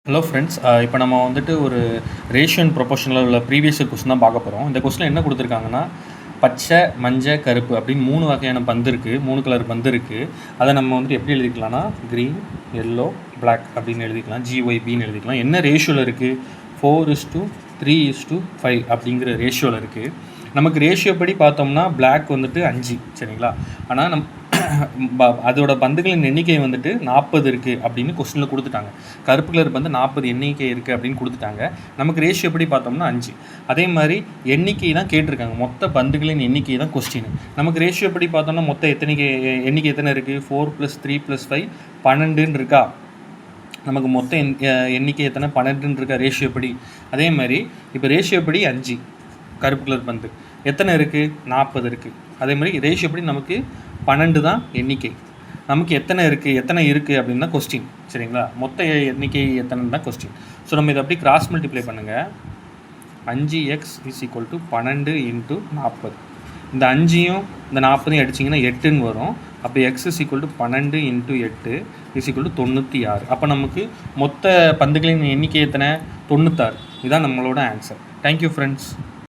Hello friends, இப்போ நம்ம வந்துட்டு ஒரு ரேஷியோ அண்ட் ப்ரொபோர்ஷனில் உள்ள ப்ரீவியஸ் கொஸ்டின் தான் பார்க்க போகிறோம். இந்த கொஸ்டின் என்ன கொடுத்துருக்காங்கன்னா, பச்சை, மஞ்சள், கருப்பு அப்படின்னு 3 வகையான பந்து இருக்குது, 3 கலர் பந்து இருக்குது. அதை நம்ம வந்துட்டு எப்படி எழுதிக்கலாம்னா க்ரீன், எல்லோ, பிளாக் அப்படின்னு எழுதிக்கலாம், GYBன்னு எழுதிக்கலாம். என்ன ரேஷியோவில் இருக்குது? 4:3:5 அப்படிங்கிற ரேஷியோவில் இருக்குது. நமக்கு ரேஷியோ படி பார்த்தோம்னா பிளாக் வந்துட்டு 5, சரிங்களா? ஆனால் அதோட பந்துகளின் எண்ணிக்கை வந்துட்டு 40 இருக்குது அப்படின்னு கொஸ்டினில் கொடுத்துட்டாங்க. கருப்பு கலர் பந்து 40 எண்ணிக்கை இருக்குது அப்படின்னு கொடுத்துட்டாங்க. நமக்கு ரேஷியோ எப்படி பார்த்தோம்னா 5. அதே மாதிரி எண்ணிக்கை தான் கேட்டிருக்காங்க, மொத்த பந்துகளின் எண்ணிக்கை தான் கொஸ்டின். நமக்கு ரேஷியோ எப்படி பார்த்தோம்னா மொத்த எண்ணிக்கை எத்தனை இருக்குது? 4 + 3 + 5 12 இருக்கா? நமக்கு மொத்த எண்ணிக்கை எத்தனை? 12 இருக்கா ரேஷியோ படி? அதே மாதிரி இப்போ ரேஷியோ படி 5 கருப்பு கலர் பந்து எத்தனை இருக்குது? 40 இருக்குது. அதே மாதிரி ரேஷியோ படி நமக்கு 12 தான் எண்ணிக்கை. நமக்கு எத்தனை இருக்குது அப்படின்னு தான் கொஸ்டின், சரிங்களா? மொத்த எண்ணிக்கை எத்தனைன்னு தான் கொஸ்டின். ஸோ நம்ம இதை அப்படி கிராஸ் மல்டிப்ளை பண்ணுங்கள். 5x = 12 × 40. இந்த 5யும் இந்த 40யும் அடிச்சிங்கன்னா 8ன்னு வரும். அப்போ x = 12 × 8 = 96. அப்போ நமக்கு மொத்த பந்துகளின் எண்ணிக்கை எத்தனை? 96. இதுதான் நம்மளோட ஆன்சர். Thank you friends.